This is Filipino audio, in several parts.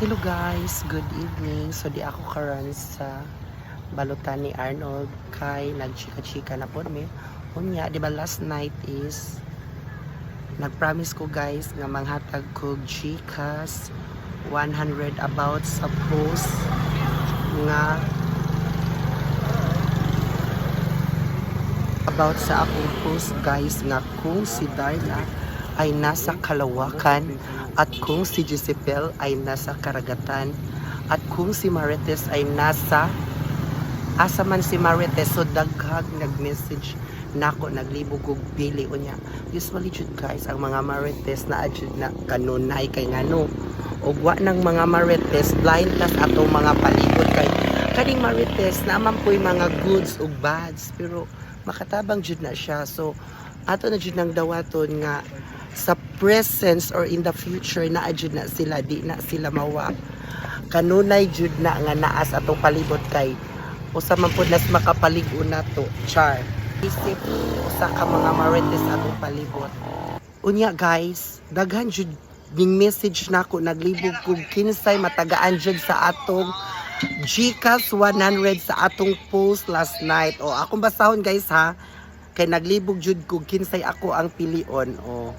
Hello guys, good evening. So di ako karon sa balutan ni Arnold kay nagchika-chika na po mi. Unya, di ba last night is nagpromise ko guys nga manghatag ko Gcash 100 about sa post nga about sa akong post guys nga kung si Darla ay nasa Kalawakan at kung si Jezebel ay nasa Karagatan at kung si Marites ay nasa asa man si Marites. So daghag nag-message nako, naglibog og bili unya. Usually jud guys ang mga Marites na adjud na kanunay kay ngano og wa nang mga Marites blind tas atong mga palibot kay kaning Marites naman po'y mga goods ug bads pero makatabang jud na siya. So ato na jud nang dawaton nga sa presence or in the future na adjud na sila, di na sila mawa kanunay jud na nga naas atong palibot kay usa man pud nas makapalig-on nato char isip usa ka mga Marites atong palibot. Unya guys, daghan jud ning message nako, naglibog kog kinsay matagaan jud sa atong Gcash 100 sa atong post last night. O akong basahon guys ha, kay naglibog jud kog kinsay ako ang pilion. O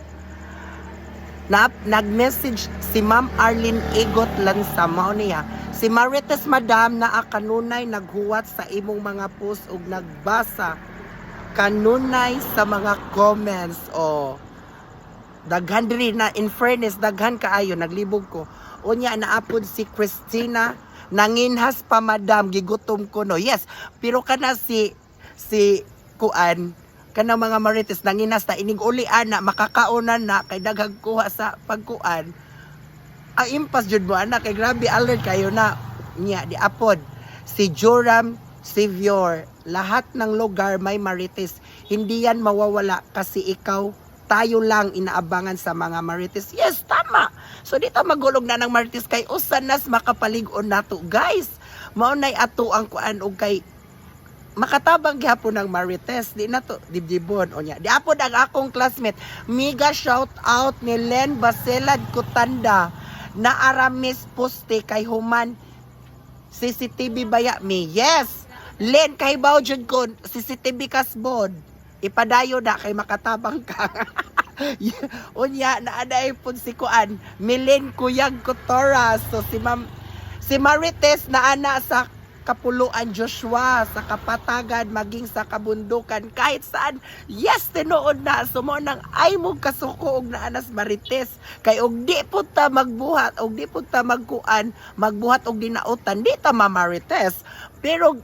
nag-message si Ma'am Arlene Egot Lansa, mao niya si Marites madam na kanunay naghuwat sa imong mga post ug nagbasa kanunay sa mga comments. O daghan diri na, in fairness daghan kaayo, naglibog ko. Unya naapod si Christina, nanginhas pa madam, gigutom ko no. Yes, pero kana si kuan kana mga Marites nanginas na ining ulian na makakaunan na kay daghang kuha sa pagkuan. Ang impas jud mo anak kay grabe alert kayo na niya di apod si Joram Savior. Lahat ng lugar may Marites, hindi yan mawawala kasi ikaw tayo lang inaabangan sa mga Marites. Yes, tama. So dito magulog na ng Marites kay usanas makapalig-on nato guys. Mao nay ato ang kuan og kay makatabang gyapon ng Marites, di na to dibdibon o nya. Di apod ang akong classmate, mega shout out ni Len Baselad Kutanda na aramis poste kay human CCTV baya mi. Yes, Len kay baw jud ko CCTV kasbod. Ipadayo na kay makatabang ka. Unya naaday pud si kuan Milen Kuyag Kotora. So si Marites na ana sa Kapuluan Joshua, sa Kapatagan, maging sa Kabundukan, kahit saan. Yes, tinuod na. Sumo nang ay mong kasuko og naanas Marites. Kay og di po ta magbuhat, og di po ta magkuan, magbuhat og dinautan, di ta Marites. Pero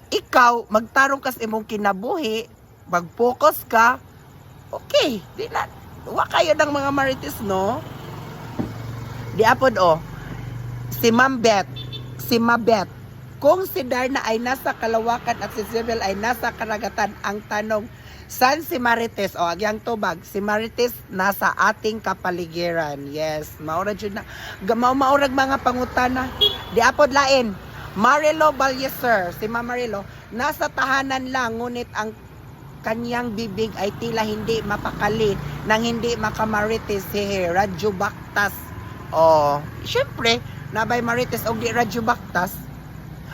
ikaw, magtarong ka sa imong kinabuhi, mag-focus ka, okay, di na, wa kayo ng mga Marites, no? Di apod si Mambet, si Mabet, kung si Darna ay nasa Kalawakan at si Jezebel ay nasa Karagatan, ang tanong, saan si Marites? O, agyang tubag, si Marites nasa ating kapaligiran. Yes, maurag yun na. Maurag mga pangutana. Di apod lain, Marilo Balyeser, si Ma'am Marilo, nasa tahanan lang, ngunit ang kanyang bibig ay tila hindi mapakali nang hindi makamarites. Hehe, Radyo Baktas. O, syempre, nabay Marites o di Radyo Baktas.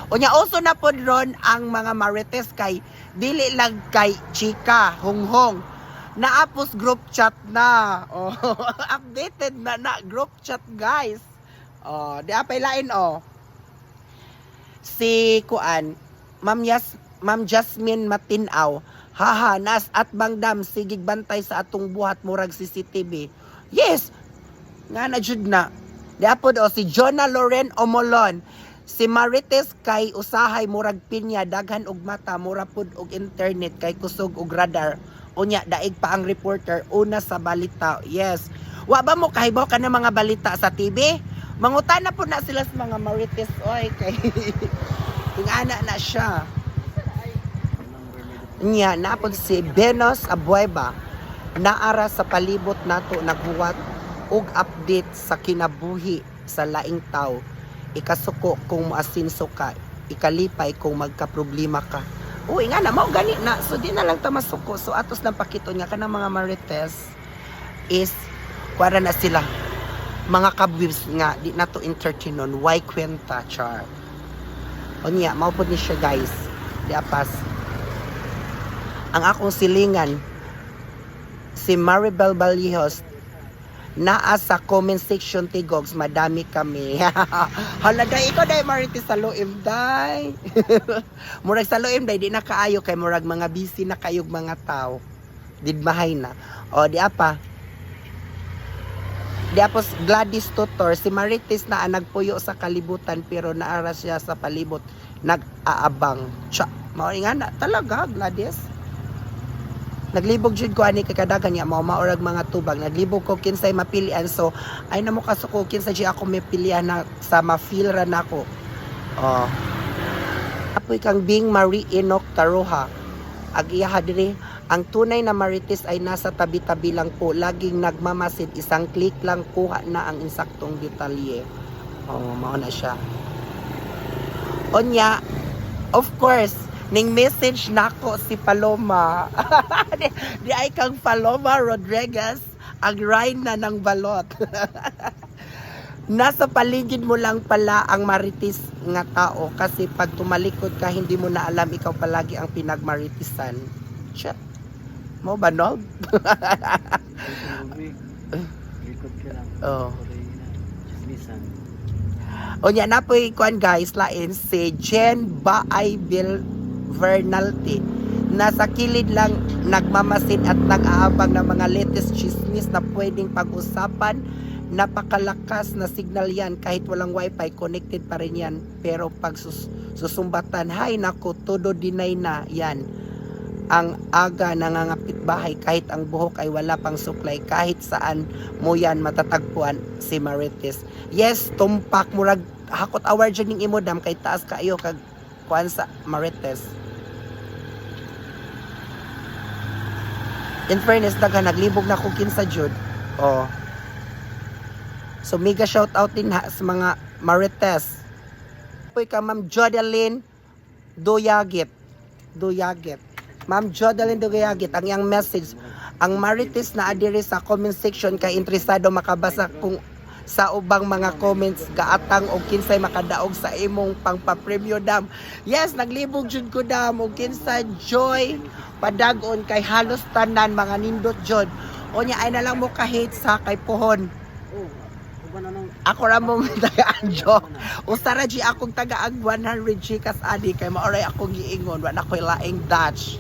O nya also na po ron ang mga Marites kay dili lang kay chika, hunghong. Naapos group chat na. Oh, updated na group chat guys. Oh, di apay lain si kuan Ma'am Jasmine Matinaw. Haha, nas at bangdam sigig bantay sa atong buhat murag CCTV. Yes. Nga na jud na. Di apod si Jonah Loren Omolon. Si Marites kay usahay murag pinya, daghan og mata, mura pud og internet kay kusog og radar. Unya daig pa ang reporter una sa balita. Yes. Wa ba mo kahibaw ka ng mga balita sa TV? Mangutana po na sila sa mga Marites oy kay ingana na siya. Nya napod si Benos Abueva naara sa palibot nato naghuwat og update sa kinabuhi sa laing tao. Ikasuko kung maasinso ka, ikalipay kung magka-problema ka. Uy nga na, mao gani na. So di na lang ta masuko. So atos lang pakiton nga kanang mga Marites is kuwara na sila. mga kabwibs nga di na to entertainon why kwenta char onya maupod ni siya guys di apas ang akong silingan si Maribel Baljos naa sa comment section tigogs madami kami hala day ikaw day Marites sa Loim day murag sa Loim day di na kaayo kay murag mga busy na kayog mga tao didmahay na o di apa di apos Gladys Tutor si Marites na nagpuyo sa kalibutan pero naara siya sa palibot nag-aabang cha mao nga na talaga Gladys naglibog jud ko ani kay kadagan niya mao maurag mga tubag naglibog ko kinsay mapilian so ay namo kasuko kinsa di ako mapilian na sa mafeel ra nako oh apoy kang Bing Marie Enoch Taruha ag iya diri ang tunay na Marites ay nasa tabi-tabi lang po laging nagmamasid isang click lang kuha na ang insaktong detalye oh mao na siya onya of course ning message nako si Paloma di ay kang Paloma Rodriguez ang Rhina ng balot nasa paligid mo lang pala ang Marites nga tao kasi pag tumalikod ka hindi mo na alam ikaw palagi ang pinagmaritisan shit mo ba no? Likod ka lang oh chismisan onya na po'y kuan guys lain si Jen Baaybil Vernalty nasa kilid lang nagmamasid at nag-aabang ng mga latest chismis na pwedeng pag-usapan napakalakas na signal yan kahit walang wifi connected pa rin yan pero pag susumbatan hay nako todo deny na yan ang aga nangangapit bahay kahit ang buhok ay wala pang supply kahit saan mo yan matatagpuan si Marites yes tumpak murag hakot award dyan ning imodam kay taas kaayo kag kuan sa Marites in fairness daga naglibog na ko kinsa jud oh so mega shout out din ha sa mga Marites poy ka Ma'am Jodeline Doyagit Ma'am Jodeline Doyagit ang iyang message ang Marites na adiri sa comment section kay interesado makabasa kung sa ubang mga comments gaatang og kinsay makadaog sa imong pangpa-premyo dam yes naglibog jud ko dam og kinsa joy padagon kay halos tanan mga nindot jud onya ay na lang mo ka-hate sa kay pohon ako ra mong tagaan joke usara ji akong tagaan 100 Gcash adi kay maoray akong giingon wa na koy laing Dutch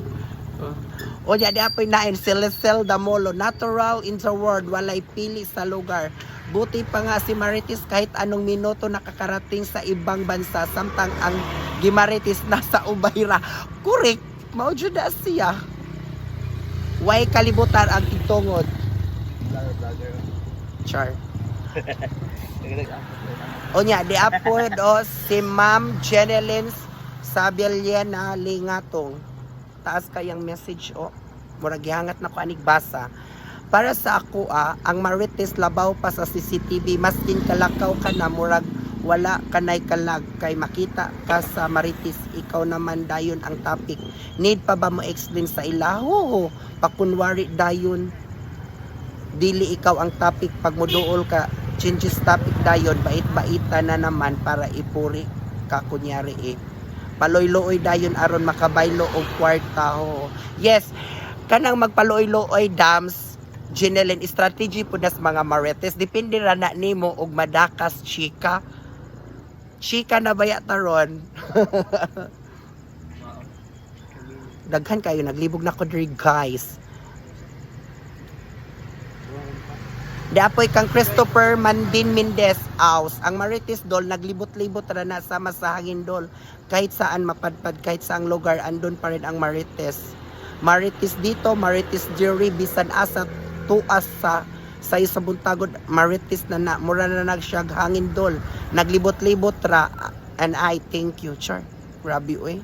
onya di apoy nain Celestel Damolo natural in the world walay pili sa lugar buti pa nga si Marites kahit anong minuto nakakarating sa ibang bansa samtang ang Gimarites nasa Ubayra correct mao jud na siya way kalibutan ang itungod vlogger char onya di apod o si Ma'am Jenelyn Sabellena Lingatong taas kayang message o murag gihangat na ko anig basa para sa ako ang Marites labaw pa sa CCTV maskin kalakaw ka na murag wala kanay kalag kay makita ka sa Marites ikaw naman dayon ang topic need pa ba mo explain sa ilaho pakunwari dayon dili ikaw ang topic pag moduol ka changes topic dayon bait-baita na naman para ipuri ka kunyari paloy-looy dayon aron makabaylo og kwarta ho yes kanang magpaloy-looy dams Ginelen strategy po das mga Marites depende ra na nimo og madakas chika na baya taron daghan kayo naglibog na ko diri guys dapoy kang Christopher Mandin Mendez aus ang Marites dol naglibot-libot ra na sama sa hangin dol kahit saan mapadpad kahit saang lugar andon pa rin ang Marites dito Marites jury bisan asa tuas sa isa buntagod Marites na mura na nagsyag hangin dol naglibot-libot ra and I thank you char grabe oy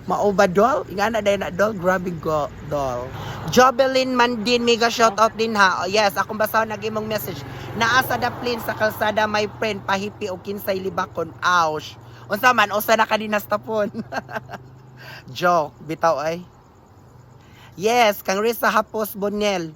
mao ba dol ingana day na dol grabe go dol Jobelin Mandin mega shout out din ha yes akong basahon nag-imong message naa sa daplin sa kalsada my friend pahipi og kinsay libakon ouch unsa man usa na kadinas tapon joke bitaw ay yes kang Risa Hapos Bonel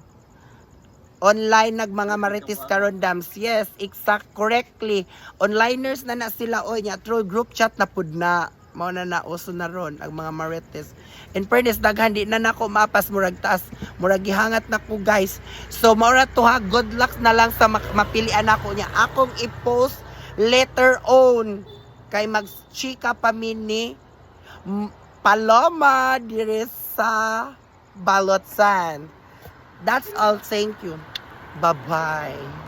Online nag mga marites karon dams. Yes, exact correctly. Onliners na na sila oy nya through group chat na pud na mao na nauso na ron ang mga marites. In fairness daghan di na nako mapas murag taas, murag gihangat na ko guys. So mao ra to ha, good luck na lang sa mapilian ako nya. Akong i-post later on kay magchika pa mini Paloma dire sa Balotsan. That's all. Thank you. Bye-bye.